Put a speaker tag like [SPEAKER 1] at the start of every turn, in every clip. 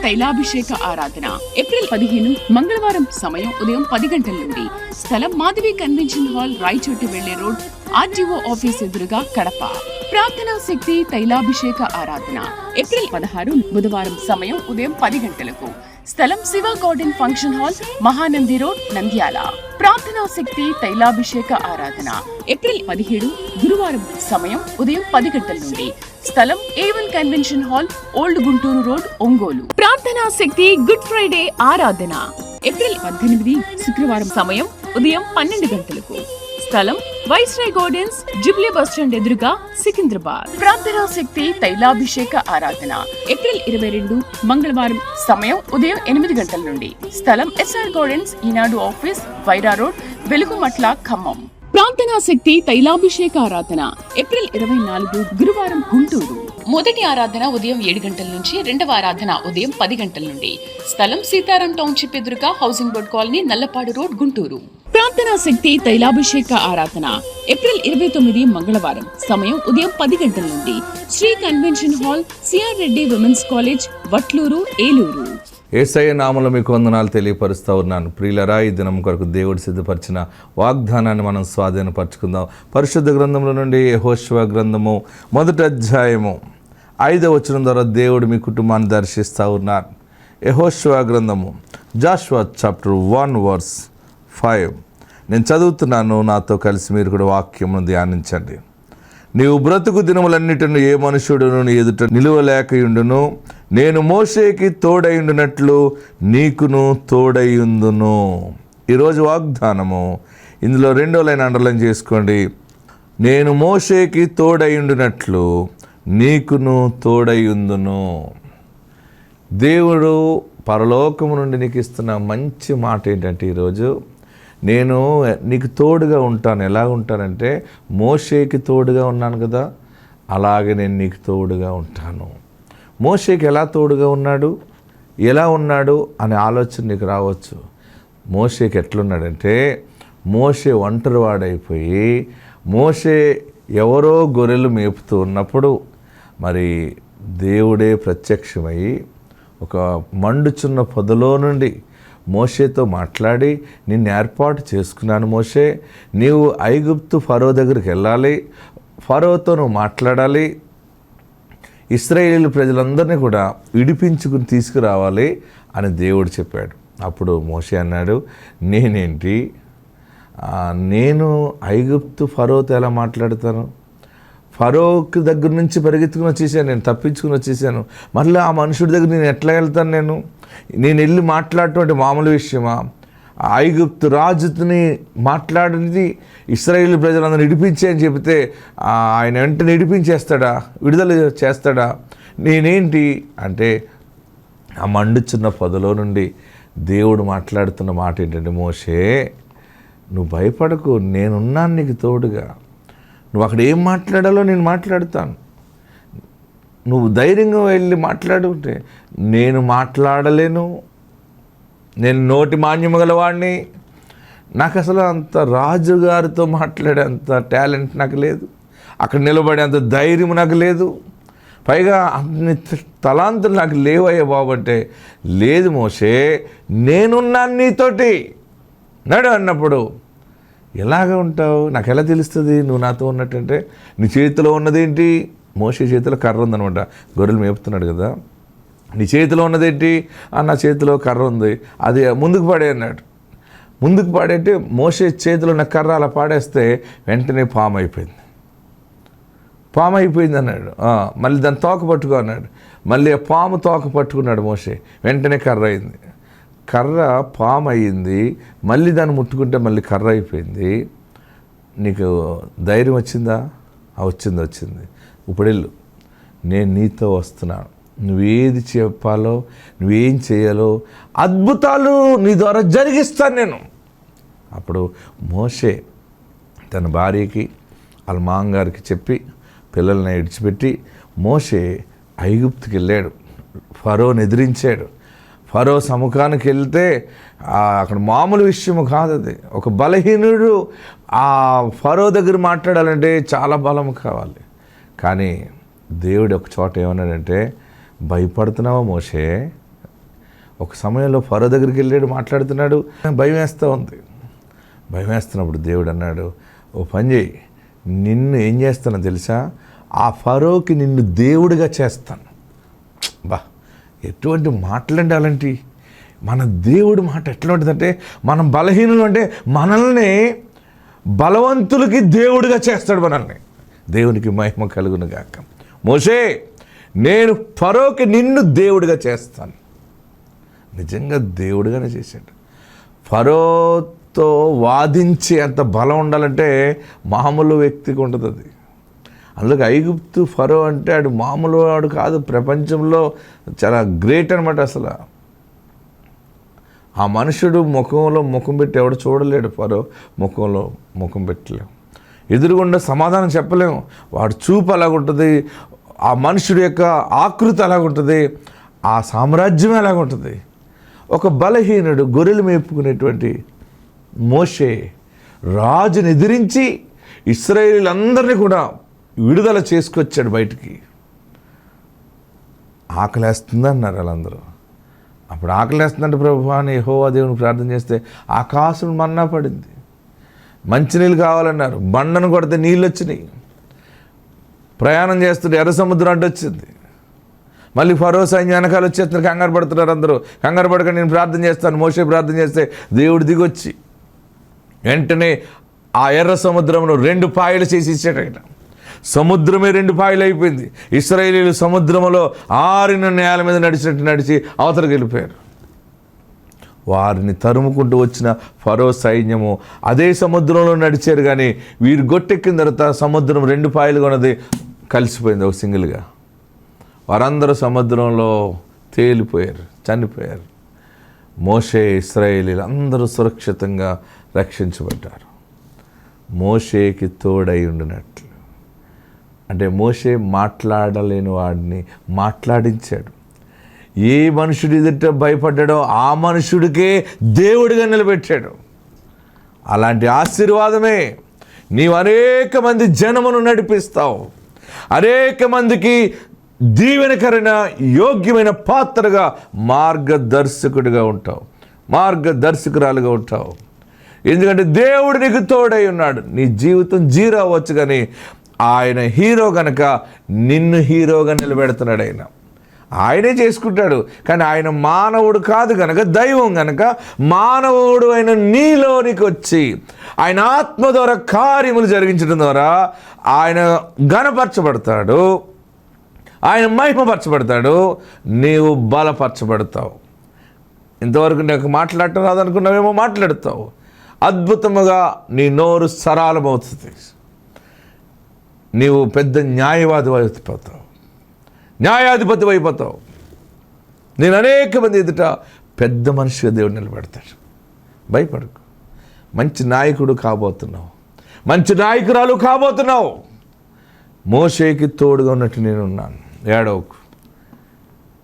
[SPEAKER 1] తైలాభిషేక ఆరాధన ఏప్రిల్ 15 మంగళవారం. సమయం ఉదయం 10 గంటల నుండి. స్థలం మాధవి కన్వెన్షన్ హాల్, రాయచోటి వెళ్లే రోడ్, ఆర్డీఓ ఆఫీస్ ఎదురుగా, కడప. ప్రార్థనా శక్తి తైలాభిషేక ఆరాధన ఏప్రిల్ 16 బుధవారం. సమయం ఉదయం 10 గంటలకు. స్థలం Shiva garden function hall, Mahanandi road, Nandyal. ప్రార్థనా శక్తి తైలాభిషేక ఆరాధన ఏప్రిల్ 17 గురువారం. సమయం ఉదయం 10 గంటల నుండి. స్థలం A1 convention hall, old Guntur road, Ongole. ప్రార్థనా శక్తి గుడ్ ఫ్రైడే ఆరాధన ఏప్రిల్ 18 శుక్రవారం. సమయం ఉదయం 12 గంటలకు. స్థలం వైస్రాయ్ గార్డెన్స్, జుబ్లీ బస్టాండ్ ఎదురుగా, సికింద్రాబాద్. ప్రార్థనా శక్తి తైలాభిషేక ఆరాధన ఏప్రిల్ 22 మంగళవారం. సమయం ఉదయం 8 గంటల నుండి. స్థలం SR గార్డెన్స్, ఈనాడు ఆఫీస్, వైరా రోడ్, వెలుగుమట్ల, ఖమ్మం. ప్రార్థనా శక్తి తైలాభిషేక ఆరాధన ఏప్రిల్ 24 గురువారం, గుంటూరు. మొదటి ఆరాధన ఉదయం 7 గంటల నుంచి, రెండవ ఆరాధన ఉదయం 10 గంటల నుండి. స్థలం సీతారాం టౌన్షిప్ ఎదురుగా, housing board colony, Nallapadu road, Guntur. ప్రార్థనా శక్తి తైలాభిషేక ఆరాధన ఏప్రిల్ 29 మంగళవారం. సమయం ఉదయం 10 గంటల నుండి. Shri convention hall, CR Reddy women's college, Vatluru, Eluru.
[SPEAKER 2] Yesayya నామములో మీకు వందనాలు తెలియపరుస్తూ ఉన్నాను. ప్రియులరా, ఈ దినం కొరకు దేవుడు సిద్ధపరిచిన వాగ్దానాన్ని మనం స్వాధీనపరచుకుందాం. పరిశుద్ధ గ్రంథంలో నుండి యెహోషువ గ్రంథము 1వ అధ్యాయము 5వ వచనం ద్వారా దేవుడు మీ కుటుంబాన్ని దర్శిస్తూ ఉన్నారు. యెహోషువ గ్రంథము, జాషువా చాప్టర్ 1 వర్స్ 5. నేను చదువుతున్నాను, నాతో కలిసి మీరు కూడా వాక్యమును ధ్యానించండి. నీవు బ్రతుకు దినములన్నిటిని ఏ మనుషుడును నీ ఎదుట నిలువలేకయుండును. నేను మోషేకి తోడయుండునట్లు నీకును తోడయుందును. ఈరోజు వాగ్దానము, ఇందులో 2వ లైన్ అండర్లైన్ చేసుకోండి. నేను మోషేకి తోడయుండునట్లు నీకును తోడయుందును. దేవుడు పరలోకము నుండి నీకు ఇస్తున్న మంచి మాట ఏంటంటే, ఈరోజు నేను నీకు తోడుగా ఉంటాను. ఎలా ఉంటానంటే, మోషేకి తోడుగా ఉన్నాను కదా, అలాగే నేను నీకు తోడుగా ఉంటాను. మోషేకి ఎలా తోడుగా ఉన్నాడు, ఎలా ఉన్నాడు అనే ఆలోచన నీకు రావచ్చు. మోషేకి ఎట్లున్నాడంటే, మోషే ఒంటరివాడైపోయి, మోషే ఎవరో గొర్రెలు మేపుతూ ఉన్నప్పుడు మరి దేవుడే ప్రత్యక్షమై ఒక మండుచున్న పొదలో నుండి మోషేతో మాట్లాడి, నిన్ను ఏర్పాటు చేసుకున్నాను మోషే, నీవు ఐగుప్తు ఫరో దగ్గరికి వెళ్ళాలి, ఫరోతో నువ్వు మాట్లాడాలి, ఇశ్రాయేలు ప్రజలందరినీ కూడా విడిపించుకుని తీసుకురావాలి అని దేవుడు చెప్పాడు. అప్పుడు మోషే అన్నాడు, నేనేంటి, నేను ఐగుప్తు ఫరోతో ఎలా మాట్లాడతాను? ఫరోకి దగ్గర నుంచి పరిగెత్తుకుని వచ్చేసాను, నేను తప్పించుకుని వచ్చేసాను. మళ్ళీ ఆ మనుషుడి దగ్గర నేను ఎట్లా వెళ్తాను? నేను వెళ్ళి మాట్లాడటం మామూలు విషయమా? ఐగుప్తు రాజుని మాట్లాడినది ఇశ్రాయేలు ప్రజలందరూ విడిపించే అని చెబితే ఆయన వెంటనే విడిపించేస్తాడా, విడుదల చేస్తాడా? నేనేంటి అంటే, ఆ మండుచున్న పొదలో నుండి దేవుడు మాట్లాడుతున్న మాట ఏంటంటే, మోషే నువ్వు భయపడకు, నేనున్నాను నీకు తోడుగా. నువ్వు అక్కడ ఏం మాట్లాడాలో నేను మాట్లాడతాను. నువ్వు ధైర్యంగా వెళ్ళి మాట్లాడుంటే, నేను మాట్లాడలేను, నేను నోటి మాన్యము గలవాడిని, నాకు అసలు అంత రాజుగారితో మాట్లాడే అంత టాలెంట్ నాకు లేదు, అక్కడ నిలబడే అంత ధైర్యం నాకు లేదు, పైగా అన్ని తలాంతులు నాకు లేవయ్యా బాబు అంటే, లేదు మోషే నేనున్నాను నీతోటి నడు అన్నప్పుడు ఎలాగ ఉంటావు? నాకు ఎలా తెలుస్తుంది నువ్వు నాతో ఉన్నట్టంటే? నీ చేతిలో ఉన్నదేంటి? మోషే చేతిలో కర్ర ఉందనమాట, గొర్రెలు మేపుతున్నాడు కదా. నీ చేతిలో ఉన్నదేంటి? నా చేతిలో కర్ర ఉంది, అది ముందుకు పాడే అన్నాడు. ముందుకు పాడేంటే మోషే చేతిలో ఉన్న కర్ర అలా పాడేస్తే వెంటనే పాము అయిపోయింది అన్నాడు. మళ్ళీ దాన్ని తోక పట్టుకో అన్నాడు. మళ్ళీ ఆ పాము తోక పట్టుకున్నాడు మోషే, వెంటనే కర్ర అయింది. కర్ర పాము అయ్యింది, మళ్ళీ దాన్ని ముట్టుకుంటే మళ్ళీ కర్ర అయిపోయింది. నీకు ధైర్యం వచ్చిందా? వచ్చింది. ఇప్పుడు వెళ్ళు, నేను నీతో వస్తున్నాను, నువ్వేది చెప్పాలో నువ్వేం చేయాలో అద్భుతాలు నీ ద్వారా జరిగిస్తాను నేను. అప్పుడు మోషే తన భార్యకి వాళ్ళ మామగారికి చెప్పి పిల్లల్ని విడిచిపెట్టి మోషే ఐగుప్తుకి వెళ్ళాడు. ఫరోని ఎదిరించాడు. ఫరో సముఖానికి వెళ్తే అక్కడ మామూలు విషయం కాదు అది. ఒక బలహీనుడు ఆ ఫరో దగ్గర మాట్లాడాలంటే చాలా బలం కావాలి. కానీ దేవుడు ఒక చోట ఏమన్నాడంటే, భయపడుతున్నావా మోషే ఒక సమయంలో ఫరో దగ్గరికి వెళ్ళాడు, మాట్లాడుతున్నాడు, భయం వేస్తూ ఉంది. భయం వేస్తున్నప్పుడు దేవుడు అన్నాడు, ఓ పని చేయి, నిన్ను ఏం చేస్తానో తెలుసా, ఆ ఫరోకి నిన్ను దేవుడిగా చేస్తాను. బా, ఎటువంటి మాటలండి అలాంటి. మన దేవుడి మాట ఎట్లా ఉంటుందంటే, మనం బలహీనులు అంటే మనల్ని బలవంతులకి దేవుడిగా చేస్తాడు మనల్ని. దేవునికి మహిమ కలుగును గాక. మోషే, నేను ఫరోకి నిన్ను దేవుడిగా చేస్తాను. నిజంగా దేవుడిగానే చేశాడు. ఫరోతో వాదించే అంత బలం ఉండాలంటే మామూలు వ్యక్తికి ఉంటుంది అది. అందులోకి ఐగుప్తు ఫరో అంటే ఆడు మామూలు వాడు కాదు, ప్రపంచంలో చాలా గ్రేట్ అనమాట. అసలు ఆ మనుషుడు ముఖంలో ముఖం పెట్టి ఎవడు చూడలేడు, ఫరో ముఖంలో ముఖం పెట్టలేము, ఎదురుగుండా సమాధానం చెప్పలేము. వాడు చూపు అలాగుంటుంది, ఆ మనుషుడి యొక్క ఆకృతి అలాగుంటుంది, ఆ సామ్రాజ్యం ఎలాగుంటుంది. ఒక బలహీనుడు గొర్రెలు మేపుకునేటువంటి మోషే రాజుని ఎదిరించి ఇశ్రాయేలీలందరినీ కూడా విడుదల చేసుకొచ్చాడు బయటికి. ఆకలేస్తుంది అన్నారు వాళ్ళందరూ. అప్పుడు ఆకలేస్తుందంటే ప్రభువా అని యెహోవా దేవుని ప్రార్థన చేస్తే ఆకాశం మన్నా పడింది. మంచినీళ్ళు కావాలన్నారు, బండను కొడితే నీళ్ళు వచ్చినాయి. ప్రయాణం చేస్తుంటే ఎర్ర సముద్రం అడ్డొచ్చింది. మళ్ళీ ఫరో సైన్యం వెనకాల వచ్చేస్తున్నారు, కంగారు పడుతున్నారు అందరూ. కంగారు పడక నేను ప్రార్థన చేస్తాను, మోషే ప్రార్థన చేస్తే దేవుడు దిగొచ్చి వెంటనే ఆ ఎర్ర సముద్రంలో 2 పాయలు చేసి ఇచ్చాడు. ఆయన సముద్రమే 2 పాయలు అయిపోయింది. ఇశ్రాయేలీలు సముద్రంలో ఆరిన నేల మీద నడిచినట్టు నడిచి అవతలకు వెళ్ళిపోయారు. వారిని తరుముకుంటూ వచ్చిన ఫరో సైన్యము అదే సముద్రంలో నడిచారు, కానీ వీరు గొట్టెక్కిన తర్వాత సముద్రం 2 పాయలుగా ఉన్నది కలిసిపోయింది ఒక సింగిల్గా. వారందరూ సముద్రంలో తేలిపోయారు, చనిపోయారు. మోషే ఇశ్రాయేలీలు అందరూ సురక్షితంగా రక్షించబడ్డారు. మోషేకి తోడై ఉండినట్లు. అంటే మోషే మాట్లాడలేని వాడిని మాట్లాడించాడు. ఏ మనుషుడి ఎదుట భయపడ్డాడో ఆ మనుషుడికే దేవుడిగా నిలబెట్టాడు. అలాంటి ఆశీర్వాదమే నీవు అనేక మంది జనమును నడిపిస్తావు, అనేక మందికి దీవెనకరమైన యోగ్యమైన పాత్రగా మార్గదర్శకుడిగా ఉంటావు, మార్గదర్శకురాలుగా ఉంటావు. ఎందుకంటే దేవుడు నీకు తోడై ఉన్నాడు. నీ జీవితం జీరో అవ్వచ్చు, కానీ ఆయన హీరో కనుక నిన్ను హీరోగా నిలబెడుతున్నాడు. ఆయనే చేసుకుంటాడు, కానీ ఆయన మానవుడు కాదు కనుక, దైవం కనుక మానవుడు అయిన నీలోనికి వచ్చి ఆయన ఆత్మ ద్వారా కార్యములు జరిగించడం ద్వారా ఆయన ఘనపరచబడతాడు, ఆయన మహిమపరచబడతాడు, నీవు బలపరచబడతావు. ఇంతవరకు నాకు మాట్లాడటం రాదనుకున్నావేమో మాట్లాడతావు. అద్భుతముగా నీ నోరు సరళమవుతుంది. నీవు పెద్ద న్యాయవాది అయిపోతావు, న్యాయాధిపతి అయిపోతావు. నేను అనేక మంది ఎదుట పెద్ద మనిషిగా దేవుడు నిలబెడతాడు. భయపడకు. మంచి నాయకుడు కాబోతున్నావు, మంచి నాయకురాలు కాబోతున్నావు. మోషేకి తోడుగా ఉన్నట్టు నేనున్నాను. ఏడవకు,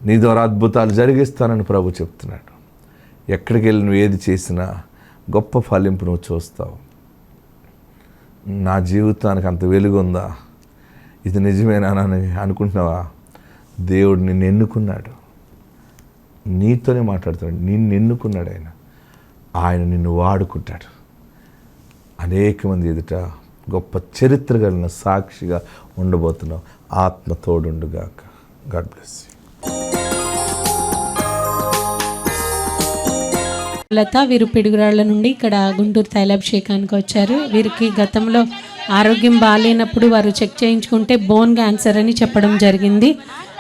[SPEAKER 2] నీ ద్వారా అద్భుతాలు జరిగిస్తానని ప్రభు చెప్తున్నాడు. ఎక్కడికి వెళ్ళి నువ్వు ఏది చేసినా గొప్ప ఫలింపు నువ్వు చూస్తావు. నా జీవితానికి అంత వెలుగు ఉందా, ఇది నిజమేనా అని అనుకుంటున్నావా? దేవుడు నిన్ను ఎన్నుకున్నాడు, నీతోనే మాట్లాడుతున్నాడు. నిన్ను ఎన్నుకున్నాడు ఆయన నిన్ను వాడుకుంటాడు. అనేక మంది ఎదుట గొప్ప చరిత్ర కలిగిన సాక్షిగా ఉండబోతున్నావు. ఆత్మ తోడుండుగాక. God bless you.
[SPEAKER 3] లత, వీరు పిడుగురాళ్ల నుండి ఇక్కడ గుంటూరు తైలాభిషేకానికి వచ్చారు. వీరికి గతంలో ఆరోగ్యం బాగాలేనప్పుడు వారు చెక్ చేయించుకుంటే బోన్ క్యాన్సర్ అని చెప్పడం జరిగింది.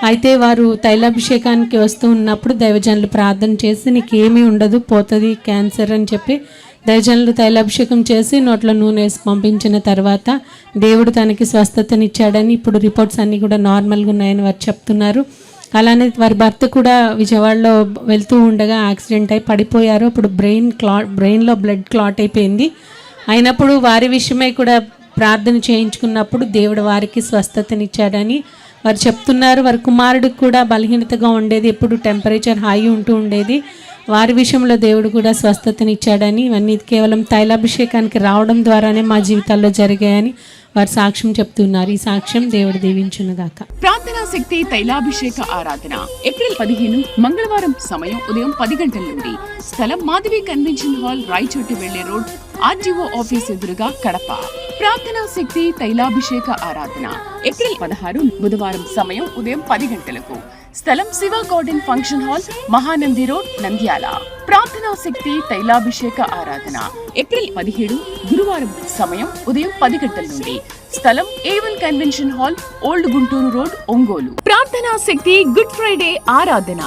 [SPEAKER 3] అయితే వారు తైలాభిషేకానికి వస్తూ ఉన్నప్పుడు దైవజనులు ప్రార్థన చేసి నీకు ఏమీ ఉండదు, పోతుంది క్యాన్సర్ అని చెప్పి దైవజనులు తైలాభిషేకం చేసి నోట్లో నూనె వేసి పంపించిన తర్వాత దేవుడు తనకి స్వస్థతనిచ్చాడని, ఇప్పుడు రిపోర్ట్స్ అన్నీ కూడా నార్మల్గా ఉన్నాయని వారు చెప్తున్నారు. అలానే వారి భర్త కూడా విజయవాడలో వెళ్తూ ఉండగా యాక్సిడెంట్ అయి పడిపోయారు. అప్పుడు బ్రెయిన్లో బ్లడ్ క్లాట్ అయిపోయింది. అయినప్పుడు వారి విషయమై కూడా ప్రార్థన చేయించుకున్నప్పుడు దేవుడు వారికి స్వస్థతనిచ్చాడని వారు చెప్తున్నారు. వారి కుమారుడికి కూడా బలహీనతగా ఉండేది, ఎప్పుడు టెంపరేచర్ హై ఉంటూ ఉండేది. వారి విషయంలో దేవుడు కూడా స్వస్థతనిచ్చాడని, ఇవన్నీ కేవలం తైలాభిషేకానికి రావడం ద్వారానే మా జీవితాల్లో జరిగాయని వారు సాక్ష్యం చెప్తున్నారు. ఈ సాక్ష్యం దేవుడు దీవించునుగాక.
[SPEAKER 1] ప్రార్థనా శక్తి తైలాభిషేక ఆరాధన ఏప్రిల్ 15 మంగళవారం సమయం ఉదయం 10 గంటల నుండి స్థలం మాధవి కన్వెన్షన్ హాల్ రాయచోటి వెళ్లే రోడ్ ఆర్డీఓ ఆఫీస్ ఎదురుగా కడప. ప్రార్థనా శక్తి తైలాభిషేక ఆరాధన ఏప్రిల్ 16 బుధవారం సమయం ఉదయం 10 గంటలకు స్థలం Shiva garden function hall Mahanandi road Nandyal. ప్రార్థనా శక్తి తైలాభిషేక ఆరాధన ఏప్రిల్ 17 గురువారం సమయం ఉదయం 10 గంటల నుండి స్థలం A1 convention hall old Guntur road Ongole. ప్రార్థనా శక్తి గుడ్ ఫ్రైడే ఆరాధన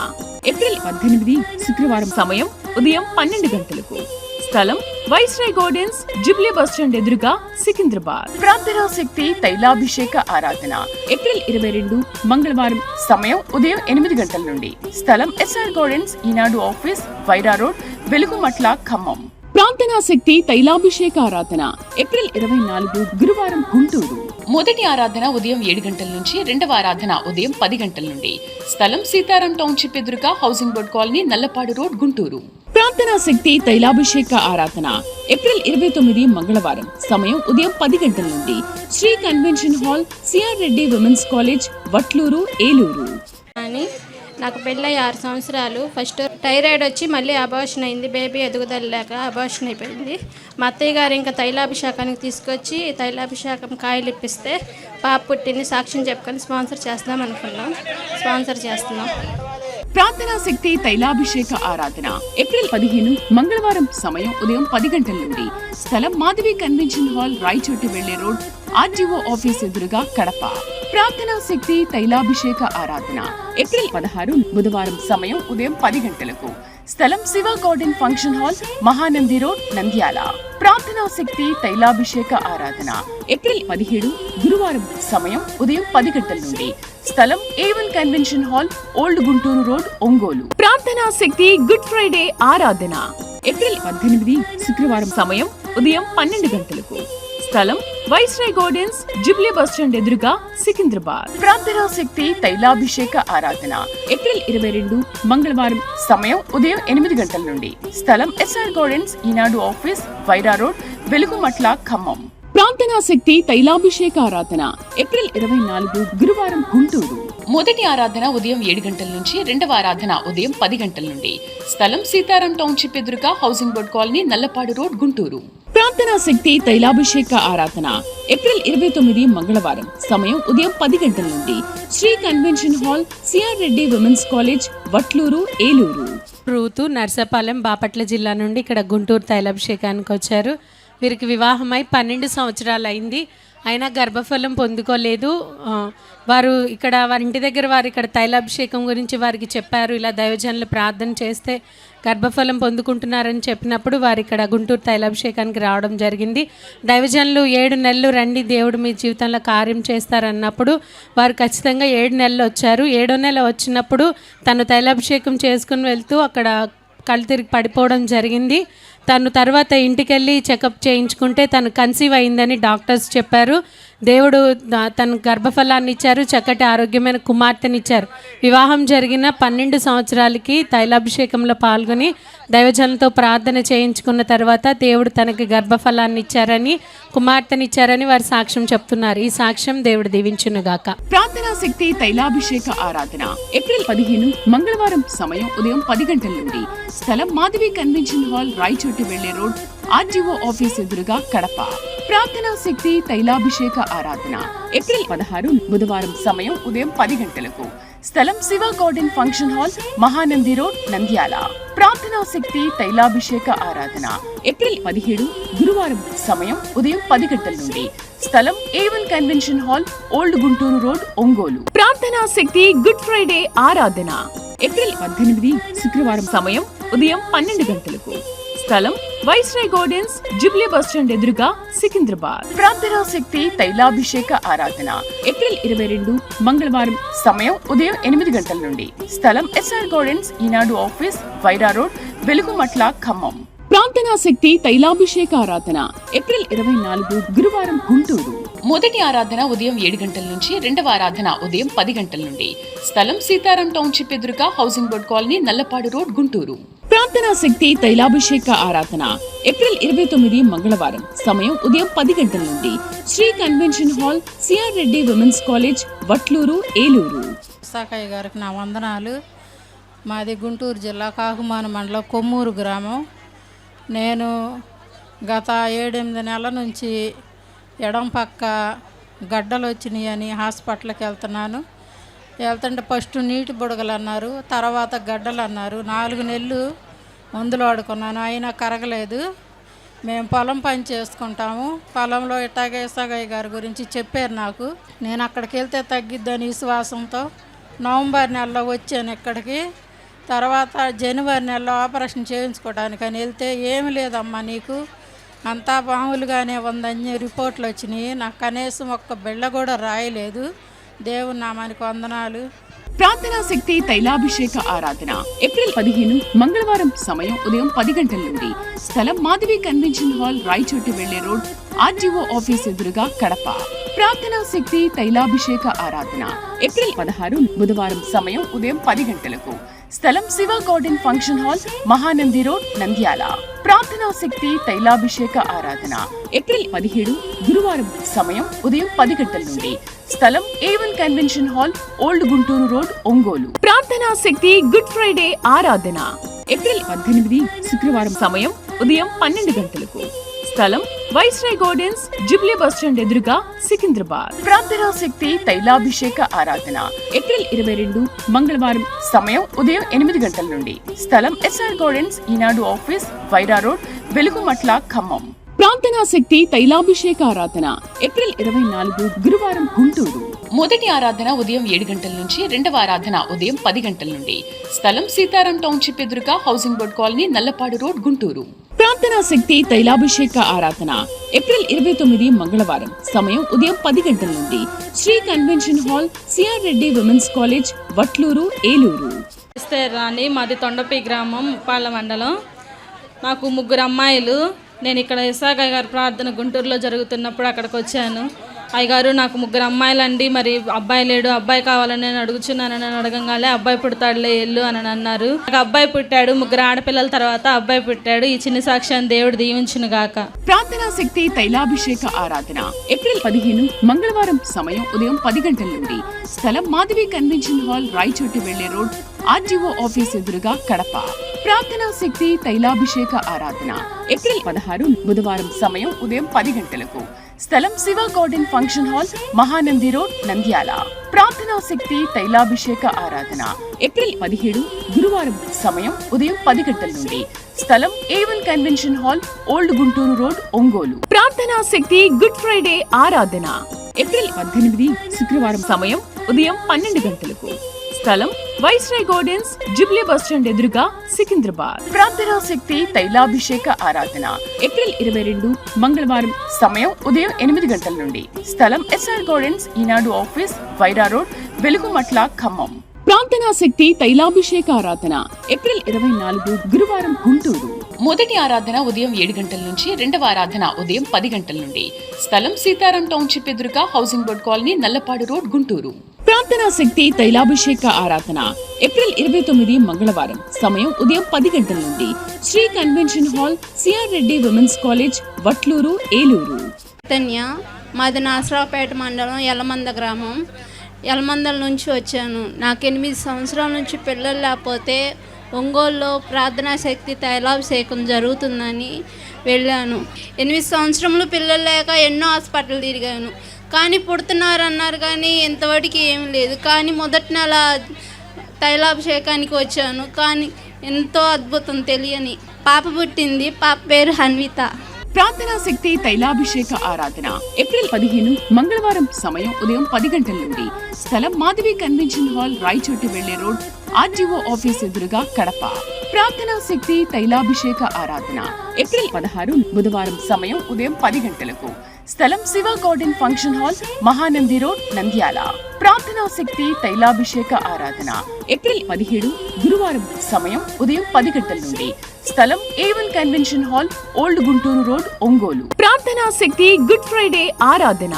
[SPEAKER 1] ఏప్రిల్ 18 శుక్రవారం సమయం ఉదయం 12 గంటలకు స్థలం వైస్రాయ్ గార్డెన్స్ జుబ్లీ బస్టాండ్ ఎదురుగా సికింద్రాబాద్. ప్రార్థనా శక్తి తైలాభిషేక ఆరాధన ఏప్రిల్ 22 మంగళవారం సమయం ఉదయం 8 గంటల నుండి స్థలం ఎస్ఆర్ గార్డెన్స్ ఈనాడు ఆఫీస్ వైరా రోడ్ వెలుగుమట్ల ఖమ్మం. ప్రార్థనా శక్తి తైలాభిషేక ఆరాధన ఏప్రిల్ 24 గురువారం గుంటూరు. మొదటి ఆరాధన ఉదయం 7 గంటల నుంచి రెండవ ఆరాధన ఉదయం 10 గంటల నుండి స్థలం సీతారాం టౌన్షిప్ ఎదురుగా housing board colony Nallapadu road Guntur. ప్రార్థనా శక్తి తైలాభిషేక ఆరాధన ఏప్రిల్ 29 మంగళవారం సమయం ఉదయం 10 గంటల నుండి Shri convention hall CR Reddy women's college Vatluru Eluru.
[SPEAKER 4] అని నాకు పెళ్ళై 6 సంవత్సరాలు. ఫస్ట్ థైరాయిడ్ వచ్చి మళ్ళీ అబార్షన్ అయింది. బేబీ ఎదుగుదల లేక అబార్షన్ అయిపోయింది. మా అత్తయ్య గారు ఇంకా తైలాభిషేకానికి తీసుకొచ్చి తైలాభిషేకం కాయలు ఇప్పిస్తే పాప పుట్టింది. సాక్ష్యం చెప్పుకొని స్పాన్సర్ చేస్తాం అనుకున్నాం. స్పాన్సర్ చేస్తున్నాం.
[SPEAKER 1] ప్రార్థనా శక్తి తైలాభిషేక ఆరాధన ఏప్రిల్ 15 మంగళవారం సమయం ఉదయం 10 గంటల నుండి స్థలం మాధవి కన్వెన్షన్ హాల్ రాయచోటి వెళ్లే రోడ్ ఆర్డీఓ ఆఫీస్ ఎదురుగా కడప. ప్రార్థనా శక్తి తైలాభిషేక ఆరాధన ఏప్రిల్ 16 బుధవారం సమయం ఉదయం 10 గంటలకు స్థలం Shiva garden function hall Mahanandi road Nandyal. ప్రార్థనా శక్తి తైలాభిషేక ఆరాధన ఏప్రిల్ 17 గురువారం సమయం ఉదయం 10 గంటల నుండి స్థలం A1 convention hall old Guntur road Ongole. ప్రార్థనా శక్తి గుడ్ ఫ్రైడే ఆరాధన ఏప్రిల్ 18 శుక్రవారం సమయం ఉదయం 12 గంటలకు స్థలం వైస్రాయ్ గార్డెన్స్ జుబ్లీ బస్టాండ్ ఎదురుగా సికింద్రాబాద్. ప్రార్థనా శక్తి తైలాభిషేక ఆరాధన ఏప్రిల్ 22 మంగళవారం సమయం ఉదయం 8 గంటల నుండి స్థలం ఎస్ఆర్ గార్డెన్స్ ఈనాడు ఆఫీస్ వైరా రోడ్ వెలుగుమట్ల ఖమ్మం. ప్రార్థనా శక్తి తైలాభిషేక ఆరాధన ఏప్రిల్ 24 గురువారం గుంటూరు. మొదటి ఆరాధన ఉదయం 7 గంటల నుంచి రెండవ ఆరాధన ఉదయం 10 గంటల నుండి స్థలం సీతారాం టౌన్షిప్ ఎదురుగా housing board colony Nallapadu road Guntur. ప్రార్థనా శక్తి తైలాభిషేక ఆరాధన ఏప్రిల్ 29 మంగళవారం సమయం ఉదయం 10 గంటల నుండి Shri convention hall CR Reddy women's college Vatluru Eluru.
[SPEAKER 3] Ruthu Narsapalem Bapatla జిల్లా నుండి ఇక్కడ గుంటూరు తైలాభిషేకానికి వచ్చారు. వీరికి వివాహమై 12 సంవత్సరాలు అయింది. అయినా గర్భఫలం పొందుకోలేదు. వారు ఇక్కడ వారి ఇంటి దగ్గర వారు ఇక్కడ తైలాభిషేకం గురించి వారికి చెప్పారు. ఇలా దైవజనులు ప్రార్థన చేస్తే గర్భఫలం పొందుకుంటున్నారని చెప్పినప్పుడు వారు ఇక్కడ గుంటూరు తైలాభిషేకానికి రావడం జరిగింది. దైవజనులు 7 నెలలు రండి, దేవుడు మీ జీవితంలో కార్యం చేస్తారన్నప్పుడు వారు ఖచ్చితంగా 7 నెలలు వచ్చారు. 7వ నెల వచ్చినప్పుడు తను తైలాభిషేకం చేసుకుని వెళ్తూ అక్కడ కళ్ళు తిరిగి పడిపోవడం జరిగింది. తను తర్వాత ఇంటికెళ్ళి చెకప్ చేయించుకుంటే తను కన్సీవ్ అయిందని డాక్టర్స్ చెప్పారు. దేవుడు తన గర్భఫలాన్ని ఇచ్చారు, చక్కటి ఆరోగ్యమైన కుమార్తెనిచ్చారు. వివాహం జరిగిన 12 సంవత్సరాలకి తైలాభిషేకంలో పాల్గొని దైవజనులతో ప్రార్థన చేయించుకున్న తర్వాత దేవుడు తనకి గర్భఫలాన్ని ఇచ్చారని కుమార్తెనిచ్చారని వారు సాక్ష్యం చెప్తున్నారు. ఈ సాక్ష్యం దేవుడు దీవించునుగాక.
[SPEAKER 1] ప్రార్థనా శక్తి తైలాభిషేక ఆరాధన ఏప్రిల్ 15 మంగళవారం సమయం ఉదయం 10 గంటల నుండి స్థలం మాధవి కన్వెన్షన్ హాల్ రాయచోటి వెళ్లే రోడ్ ఆర్డీఓ ఆఫీస్ ఎదురుగా కడప. ప్రార్థనా శక్తి తైలాభిషేక ఆరాధన ఏప్రిల్ 16 బుధవారం సమయం ఉదయం 10 గంటలకు స్థలం Shiva garden function hall Mahanandi road Nandyal. ప్రార్థనా శక్తి తైలాభిషేక ఆరాధన ఏప్రిల్ 17 గురువారం సమయం ఉదయం 10 గంటల నుండి స్థలం A1 convention hall old Guntur road Ongole. ప్రార్థనా శక్తి గుడ్ ఫ్రైడే ఆరాధన ఏప్రిల్ 18 శుక్రవారం సమయం ఉదయం 12 గంటలకు స్థలం వైస్రాయ్ గార్డెన్స్ జుబ్లీ బస్టాండ్ ఎదురుగా సికింద్రాబాద్. ప్రార్థనా శక్తి తైలాభిషేక ఆరాధన ఏప్రిల్ 22 మంగళవారం సమయం ఉదయం 8 గంటల నుండి స్థలం ఎస్ఆర్ గార్డెన్స్ ఈనాడు ఆఫీస్ వైరా రోడ్ వెలుగుమట్ల ఖమ్మం. ప్రార్థనా శక్తి తైలాభిషేక ఆరాధన ఏప్రిల్ 24 గురువారం గుంటూరు. మొదటి ఆరాధన ఉదయం 7 గంటల నుంచి రెండవ ఆరాధన ఉదయం 10 గంటల నుండి స్థలం సీతారాం టౌన్షిప్ ఎదురుగా housing board colony Nallapadu road Guntur. ప్రార్థనా శక్తి తైలాభిషేక ఆరాధన ఏప్రిల్ 29 మంగళవారం. సమయం ఉదయం 10 గంటల నుండి Shri convention hall, CR Reddy women's college, Vatluru, Eluru.
[SPEAKER 5] Sakayya గారికి నా వందనాలు. మాది గుంటూరు జిల్లా కాకుమాన మండలం కొమ్మూరు గ్రామం. నేను గత 7-8 నెలల నుంచి ఎడం పక్క గడ్డలు వచ్చినాయి అని హాస్పిటల్కి వెళ్తుంటే ఫస్ట్ నీటి బుడగలు అన్నారు, తర్వాత గడ్డలు అన్నారు. 4 నెలలు మందులు వాడుకున్నాను, అయినా కరగలేదు. మేము పొలం పని చేసుకుంటాము. పొలంలో ఇట్టాగే సాగయ్య గారి గురించి చెప్పారు నాకు. నేను అక్కడికి వెళ్తే తగ్గిద్దని విశ్వాసంతో నవంబర్ నెలలో వచ్చాను ఇక్కడికి. తర్వాత జనవరి నెలలో ఆపరేషన్ చేయించుకోవడానికి అని వెళ్తే ఏమి లేదమ్మా, నీకు అంతా మామూలుగానే ఉందని రిపోర్ట్లు వచ్చినాయి. నాకు కనీసం ఒక్క బిళ్ళ కూడా రాయలేదు. దేవుని నామానికి వందనాలు.
[SPEAKER 1] ప్రార్థనా శక్తి తైలాభిషేక ఆరాధన ఏప్రిల్ 15 మంగళవారం. సమయం ఉదయం 10 గంటల నుండి. స్థలం మాధవి కన్వెన్షన్ హాల్, రాయచోటి వెళ్లే రోడ్, ఆర్డీఓ ఆఫీస్ ఎదురుగా, కడప. ప్రార్థనా శక్తి తైలాభిషేక ఆరాధన ఏప్రిల్ 16 బుధవారం. సమయం ఉదయం 10 గంటలకు. స్థలం Shiva garden function hall, Mahanandi road, Nandyal. ప్రార్థనా శక్తి తైలాభిషేక ఆరాధన ఏప్రిల్ 17 గురువారం. సమయం ఉదయం 10 గంటల నుండి. స్థలం A1 convention hall, old Guntur road, Ongole. ప్రార్థనా శక్తి గుడ్ ఫ్రైడే ఆరాధన ఏప్రిల్ 18 శుక్రవారం. సమయం ఉదయం 12 గంటలకు. స్థలం వైస్రాయ్ గార్డెన్స్, జుబ్లీ బస్టాండ్ ఎదురుగా, సికింద్రాబాద్. ప్రార్థనా శక్తి తైలాభిషేక ఆరాధన ఏప్రిల్ 22 మంగళవారం. సమయం ఉదయం 8 గంటల నుండి. స్థలం SR గార్డెన్స్, ఈనాడు ఆఫీస్, వైరా రోడ్, వెలుగుమట్ల, ఖమ్మం. ప్రార్థనా శక్తి తైలాభిషేక ఆరాధన ఏప్రిల్ 24 గురువారం, గుంటూరు. మొదటి ఆరాధన ఉదయం 7 గంటల నుంచి, రెండవ ఆరాధన ఉదయం 10 గంటల నుండి. స్థలం సీతారాం టౌన్షిప్ ఎదురుగా, housing board colony, Nallapadu road, Guntur. ప్రార్థనా శక్తి తైలాభిషేక ఆరాధన ఏప్రిల్ 29 మంగళవారం. సమయం ఉదయం 10 గంటల నుండి. Shri convention hall, CR Reddy women's college, Vatluru, Eluru.
[SPEAKER 6] Rani, మాది తొండపి గ్రామం, ఉప్పాళ్ళ మండలం. నాకు 3 అమ్మాయిలు. నేను ఇక్కడ సాగయ్య గారి ప్రార్థన గుంటూరులో జరుగుతున్నప్పుడు అక్కడికి వచ్చాను. అయ్యగారు, నాకు 3 అమ్మాయిలండి, మరి అబ్బాయి లేడు, అబ్బాయి కావాలని నేను అడుగుచున్నానని అడగంగానే అబ్బాయి పుడతాడులే ఎల్లు అని అన్నారు. నాకు అబ్బాయి పుట్టాడు. 3 ఆడపిల్లల తర్వాత అబ్బాయి పుట్టాడు. ఈ చిన్న సాక్ష్యాన్ని దేవుడు దీవించును గాక.
[SPEAKER 1] ప్రార్థనా శక్తి తైలాభిషేక ఆరాధన ఏప్రిల్ 15 మంగళవారం. సమయం ఉదయం 10 గంటల నుండి. స్థలం మాధవి కన్వెన్షన్ హాల్, రాయచోటి వెళ్లే రోడ్, ఆర్డీఓ ఆఫీస్ ఎదురుగా, కడప. ప్రార్థనా శక్తి తైలాభిషేక ఆరాధన ఏప్రిల్ 16 బుధవారం. సమయం ఉదయం 10 గంటలకు. స్థలం Shiva garden function hall, Mahanandi road, Nandyal. ప్రార్థనా శక్తి తైలాభిషేక ఆరాధన ఏప్రిల్ 17 గురువారం. సమయం ఉదయం 10 గంటల నుండి. స్థలం A1 convention hall, old Guntur road, Ongole. ప్రార్థనా శక్తి గుడ్ ఫ్రైడే ఆరాధన ఏప్రిల్ 18 శుక్రవారం. సమయం ఉదయం 12 గంటలకు. స్థలం వైస్రాయ్ గార్డెన్స్, జుబ్లీ బస్టాండ్ ఎదురుగా, సికింద్రాబాద్. ప్రార్థనా శక్తి తైలాభిషేక ఆరాధన ఏప్రిల్ 22 మంగళవారం. సమయం ఉదయం 8 గంటల నుండి. స్థలం SR గార్డెన్స్, ఈనాడు ఆఫీస్, వైరా రోడ్, వెలుగుమట్ల, ఖమ్మం. ప్రార్థనా శక్తి తైలాభిషేక ఆరాధన ఏప్రిల్ 24 గురువారం, గుంటూరు. మొదటి ఆరాధన ఉదయం 7 గంటల నుంచి, రెండవ ఆరాధన ఉదయం 10 గంటల నుండి. స్థలం సీతారాం టౌన్షిప్ ఎదురుగా, housing board colony, Nallapadu road, Guntur. ప్రార్థనా శక్తి తైలాభిషేక ఆరాధన ఏప్రిల్ 29 మంగళవారం. సమయం ఉదయం 10 గంటల నుండి. Shri convention hall, CR Reddy women's college, Vatluru, Eluru.
[SPEAKER 4] మాది నాసరావుపేట మండలం, యలమంద గ్రామం. యలమందల నుంచి వచ్చాను. నాకు 8 సంవత్సరాల నుంచి పిల్లలు లేకపోతే ఒంగోలులో ప్రార్థనా శక్తి తైలాభిషేకం జరుగుతుందని వెళ్ళాను. 8 సంవత్సరములు పిల్లలు లేక ఎన్నో హాస్పిటల్ తిరిగాను. కానీ పుడుతున్నారు అన్నారు, కానీ ఇంతవరకు ఏం లేదు. కానీ మొదటి నెల తైలాభిషేకానికి వచ్చాను. కానీ ఎంతో అద్భుతం తెలియని పాప పుట్టింది. పాప పేరు హన్విత.
[SPEAKER 1] ప్రార్థనా శక్తి తైలాభిషేక ఆరాధన ఏప్రిల్ 15 మంగళవారం. సమయం ఉదయం 10 గంటల నుండి. స్థలం మాధవి కన్వెన్షన్ హాల్, రాయచోటి వెళ్లే రోడ్, ఆర్డీఓ ఆఫీస్ ఎదురుగా, కడప. ప్రార్థనా శక్తి తైలాభిషేక ఆరాధన ఏప్రిల్ 16 బుధవారం. సమయం ఉదయం 10 గంటలకు. స్థలం Shiva garden function hall, Mahanandi road, Nandyal. ప్రార్థనా శక్తి తైలాభిషేక ఆరాధన ఏప్రిల్ 17 గురువారం. సమయం ఉదయం 10 గంటల నుండి. స్థలం A1 convention hall, old Guntur road, Ongole. ప్రార్థనా శక్తి గుడ్ ఫ్రైడే ఆరాధన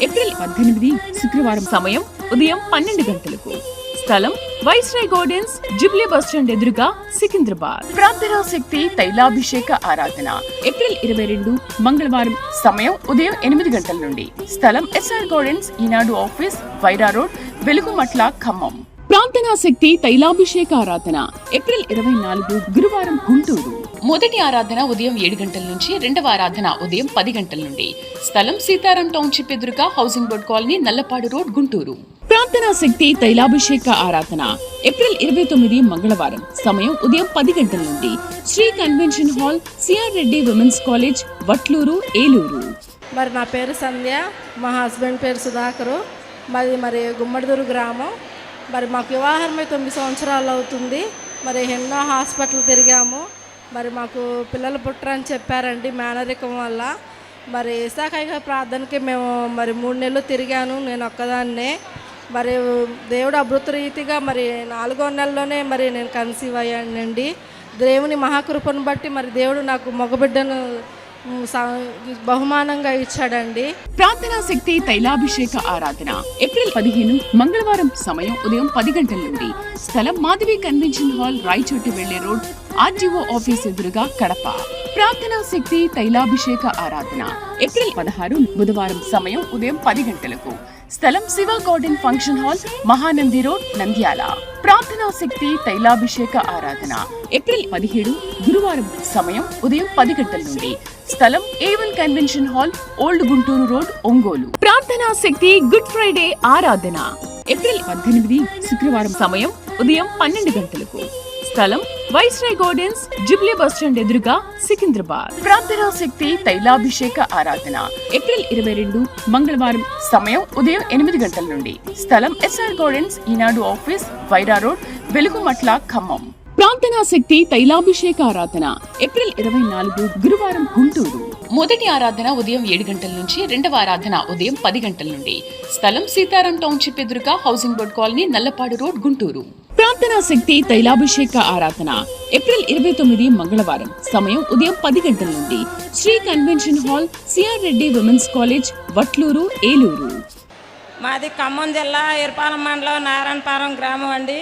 [SPEAKER 1] ఏప్రిల్ 18 శుక్రవారం. సమయం ఉదయం 12 గంటలకు. స్థలం వైస్రాయ్ గార్డెన్స్, జుబ్లీ బస్టాండ్ ఎదురుగా, సికింద్రాబాద్. ప్రార్థనా శక్తి తైలాభిషేక ఆరాధన ఏప్రిల్ 22 మంగళవారం. సమయం ఉదయం 8 గంటల నుండి. స్థలం ఎస్ఆర్ గార్డెన్స్, ఈనాడు ఆఫీస్, వైరా రోడ్, వెలుగుమట్ల, ఖమ్మం. ప్రార్థనా శక్తి తైలాభిషేక ఆరాధన ఏప్రిల్ 24 గురువారం, గుంటూరు. మొదటి ఆరాధన ఉదయం 7 గంటల నుంచి, రెండవ ఆరాధన ఉదయం 10 గంటల నుండి. స్థలం సీతారాం టౌన్షిప్ ఎదురుగా, housing board colony, Nallapadu road, Guntur. ప్రార్థనా శక్తి తైలాభిషేక ఆరాధన ఏప్రిల్ 29 మంగళవారం. సమయం ఉదయం 10 గంటల నుండి. Shri convention hall, CR Reddy women's college, Vatluru, Eluru.
[SPEAKER 7] మరి నా పేరు సంధ్య, మా హస్బెండ్ పేరు సుధాకరు. మరి గుమ్మడిదూరు గ్రామం. మరి మాకు వివాహమై 9 సంవత్సరాలు అవుతుంది. మరి ఎన్నో హాస్పిటల్ తిరిగాము. మరి మాకు పిల్లలు పుట్టరని చెప్పారండి మేనరికం వల్ల. మరి ఇసాకయ్య ప్రార్థనకి మేము మరి 3 నెలలు తిరిగాను నేను ఒక్కదాన్నే. మరి దేవుడు అద్భుత రీతిగా మరి 4వ నెలలోనే మరి నేను కన్సీవ్ అయ్యానండి. దేవుని మహాకృపను బట్టి మరి దేవుడు నాకు మగబిడ్డను బహుమానంగా ఇచ్చాడండి.
[SPEAKER 1] ప్రార్థనా శక్తి తైలాభిషేక ఆరాధన ఏప్రిల్ 15 మంగళవారం. సమయం ఉదయం 10 గంటల నుండి. స్థలం మాధవి కన్వెన్షన్ హాల్, రాయచోటి వెళ్లే రోడ్, ఆర్డీఓ ఆఫీస్ ఎదురుగా, కడప. ప్రార్థనా శక్తి తైలాభిషేక ఆరాధన ఏప్రిల్ 16 బుధవారం. సమయం ఉదయం 10 గంటలకు. స్థలం Shiva garden function hall, Mahanandi road, Nandyal. ప్రార్థనా శక్తి తైలాభిషేక ఆరాధన ఏప్రిల్ 17 గురువారం. సమయం ఉదయం 10 గంటల నుండి. స్థలం A1 convention hall, old Guntur road, Ongole. ప్రార్థనా శక్తి గుడ్ ఫ్రైడే ఆరాధన ఏప్రిల్ 18 శుక్రవారం. సమయం ఉదయం 12 గంటలకు. స్థలం వైస్రాయ్ గార్డెన్స్, జుబ్లీ బస్టాండ్ ఎదురుగా, సికింద్రాబాద్. ప్రార్థనా శక్తి తైలాభిషేక ఆరాధన ఏప్రిల్ 22 మంగళవారం. సమయం ఉదయం 8 గంటల నుండి. స్థలం ఎస్ఆర్ గార్డెన్స్, ఈనాడు ఆఫీస్, వైరా రోడ్, వెలుగుమట్ల, ఖమ్మం. ప్రార్థనా శక్తి తైలాభిషేక ఆరాధన ఏప్రిల్ 24 గురువారం, గుంటూరు. మొదటి ఆరాధన ఉదయం 7 గంటల నుంచి, రెండవ ఆరాధన ఉదయం 10 గంటల నుండి. స్థలం సీతారాం టౌన్షిప్ ఎదురుగా, housing board colony, Nallapadu road, Guntur. ప్రార్థనా శక్తి తైలాభిషేక ఆరాధన ఏప్రిల్ 29 మంగళవారం. సమయం ఉదయం 10 గంటల నుండి. Shri convention hall, CR Reddy women's college, Vatluru, Eluru.
[SPEAKER 5] మాది ఖమ్మం జిల్లా ఇరపాలెం మండలం నారాయణపురం గ్రామం అండి.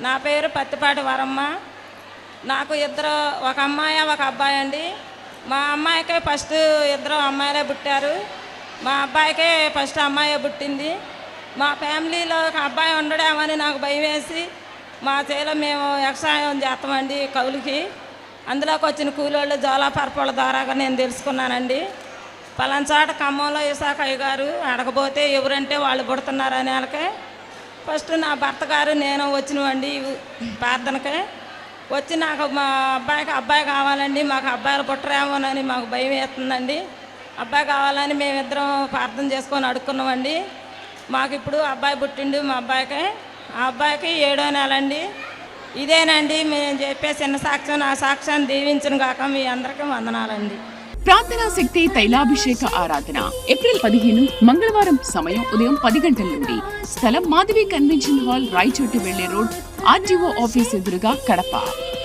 [SPEAKER 5] నా పేరు పత్తిపాటి వరమ్మ. నాకు ఒక అమ్మాయి ఒక అబ్బాయి అండి. మా అమ్మాయికే ఫస్ట్ 2 అమ్మాయిలే పుట్టారు. మా అబ్బాయికే ఫస్ట్ అమ్మాయి పుట్టింది. మా ఫ్యామిలీలో ఒక అబ్బాయి ఉండడేమని నాకు భయం వేసి మా చేలో మేము వ్యవసాయం చేస్తామండి కౌలుకి. అందులోకి వచ్చిన కూలోళ్ళు జోలాపరపల ద్వారాగా నేను తెలుసుకున్నానండి. పలానా ఖమ్మంలో ఇసాకయ్య గారు అడగబోతే ఎవరంటే వాళ్ళు పుడుతున్నారని వాళ్ళకే ఫస్ట్ నా భర్త గారు నేను వచ్చినవండి ప్రార్థనకే. వచ్చి నాకు మా అబ్బాయి కావాలండి, మాకు అబ్బాయిలు పుట్టరేమోనని మాకు భయం వేస్తుందండి. అబ్బాయి కావాలని మేమిద్దరం ప్రార్థన చేసుకొని అడుక్కున్నామండి. మాకు ఇప్పుడు అబ్బాయి పుట్టిండు. మా అబ్బాయికి ఆ అబ్బాయికి 7వ నెల అండి. ఇదేనండి మేము చెప్పే చిన్న సాక్ష్యం. నా సాక్ష్యాన్ని దీవించిన కాక మీ అందరికీ వందనాలండి.
[SPEAKER 1] ప్రార్థనా శక్తి తైలాభిషేక ఆరాధన ఏప్రిల్ 15 మంగళవారం. సమయం ఉదయం 10 గంటల నుండి. స్థలం మాధవి కన్వెన్షన్ హాల్, రాయచోటి వెళ్లే రోడ్, ఆర్డీఓ ఆఫీస్ ఎదురుగా, కడప.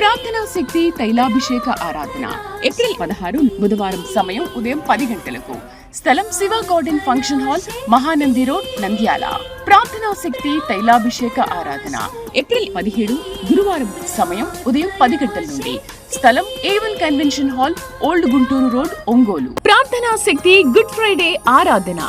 [SPEAKER 1] ప్రార్థనా శక్తి తైలాభిషేక ఆరాధన ఏప్రిల్ 16 బుధవారం. సమయం ఉదయం 10 గంటలకు. స్థలం Shiva garden function hall, Mahanandi road, Nandyal. ప్రార్థనా శక్తి తైలాభిషేక ఆరాధన ఏప్రిల్ 17 గురువారం. సమయం ఉదయం 10 గంటల నుండి. స్థలం A1 convention hall, old Guntur road, Ongole. ప్రార్థనా శక్తి గుడ్ ఫ్రైడే ఆరాధన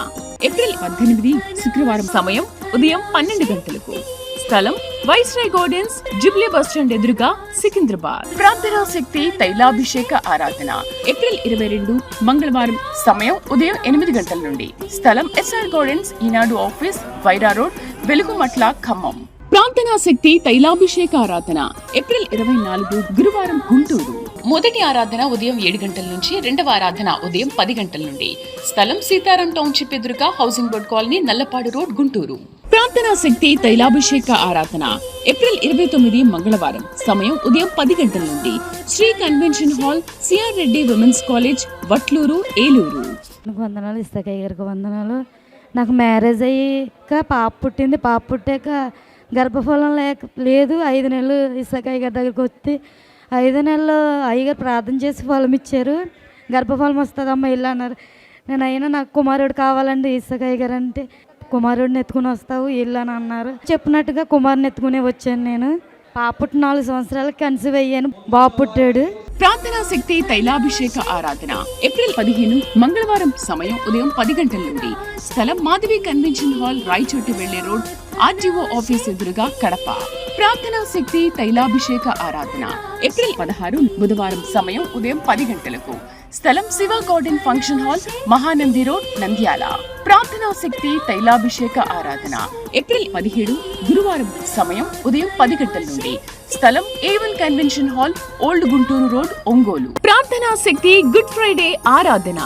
[SPEAKER 1] ఏప్రిల్ 18 శుక్రవారం. సమయం ఉదయం 12 గంటలకు. స్థలం వైస్రాయ్ గార్డెన్స్, జుబ్లీ బస్టాండ్ ఎదురుగా, సికింద్రాబాద్. ప్రార్థనా శక్తి తైలాభిషేక ఆరాధన ఏప్రిల్ 22 మంగళవారం. సమయం ఉదయం 8 గంటల నుండి. స్థలం ఎస్ఆర్ గార్డెన్స్, ఈనాడు ఆఫీస్, వైరా రోడ్, వెలుగుమట్ల, ఖమ్మం. ప్రార్థనా శక్తి తైలాభిషేక ఆరాధన ఏప్రిల్ 24 గురువారం, గుంటూరు. మొదటి ఆరాధన ఉదయం 7 గంటల నుంచి, రెండవ ఆరాధన ఉదయం 10 గంటల నుండి. స్థలం సీతారాం టౌన్షిప్ ఎదురుగా, housing board colony, Nallapadu road, Guntur. ప్రార్థనా శక్తి తైలాభిషేక ఆరాధన ఏప్రిల్ 29 మంగళవారం. సమయం ఉదయం 10 గంటల నుండి. Shri convention hall, CR Reddy women's college, Vatluru, Eluru.
[SPEAKER 8] వందనాలు ఇస్తాకయ్య గారికి వందనాలు. నాకు మ్యారేజ్ అయ్యాక పాప పుట్టింది. పాప పుట్టాక గర్భఫలం లేదు. 5 నెలలు ఇసాకయ్య గారి దగ్గరికి వస్తే 5 నెలలు అయ్యగారు ప్రార్థన చేసి ఫలం ఇచ్చారు. గర్భఫలం వస్తుందమ్మా ఇల్లు అన్నారు. నేను అయినా నాకు కుమారుడు కావాలండి ఇసాకయ్య గారు అంటే కుమారుడిని ఎత్తుకుని వస్తావు ఇల్లు అని అన్నారు. చెప్పినట్టుగా కుమారుని ఎత్తుకునే వచ్చాను. నేను పాప పుట్టి 4 సంవత్సరాలకు కన్సీవ్ అయ్యాను. బాబు పుట్టాడు.
[SPEAKER 1] ప్రార్థనా శక్తి తైలాభిషేక ఆరాధన ఏప్రిల్ 15 మంగళవారం సమయం ఉదయం 10 గంటల నుండి స్థలం మాధవి కన్వెన్షన్ హాల్, రాయచోటి వెళ్లే రోడ్, ఆర్డీఓ ఆఫీస్ ఎదురుగా, కడప. ప్రార్థనా శక్తి తైలాభిషేక ఆరాధన ఏప్రిల్ 16 బుధవారం సమయం ఉదయం 10 గంటలకు స్థలం Shiva garden function hall, Mahanandi road, Nandyal. ప్రార్థనా శక్తి తైలాభిషేక ఆరాధన ఏప్రిల్ 17 గురువారం సమయం ఉదయం 10 గంటల నుండి స్థలం A1 convention hall, old Guntur road, Ongole. ప్రార్థనా శక్తి గుడ్ ఫ్రైడే ఆరాధన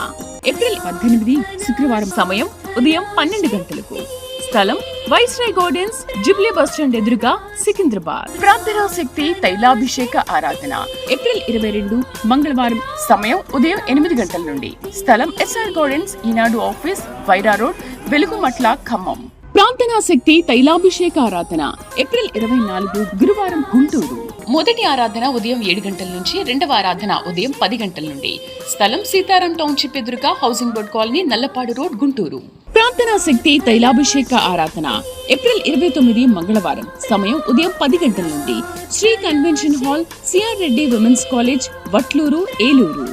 [SPEAKER 1] ఏప్రిల్ 18 శుక్రవారం సమయం ఉదయం 12 గంటలకు స్థలం వైస్రాయ్ గార్డెన్స్, జుబ్లీ బస్టాండ్ ఎదురుగా, సికింద్రాబాద్. ప్రార్థనా శక్తి తైలాభిషేక ఆరాధన ఏప్రిల్ 22 మంగళవారం సమయం ఉదయం 8 గంటల నుండి స్థలం SR గార్డెన్స్, ఈనాడు ఆఫీస్, వైరా రోడ్, వెలుగుమట్ల, ఖమ్మం. ప్రార్థనా శక్తి తైలాభిషేక ఆరాధన ఏప్రిల్ 24 గురువారం గుంటూరు. మొదటి ఆరాధన ఉదయం 7 గంటల నుంచి, రెండవ ఆరాధన ఉదయం 10 గంటల నుండి స్థలం సీతారాం టౌన్షిప్ ఎదురుగా, housing board colony, Nallapadu road, Guntur. ప్రార్థనా శక్తి తైలాభిషేక ఆరాధన ఏప్రిల్ 29 మంగళవారం సమయం ఉదయం 10 గంటల నుండి Shri convention hall, CR Reddy women's college, Vatluru, Eluru.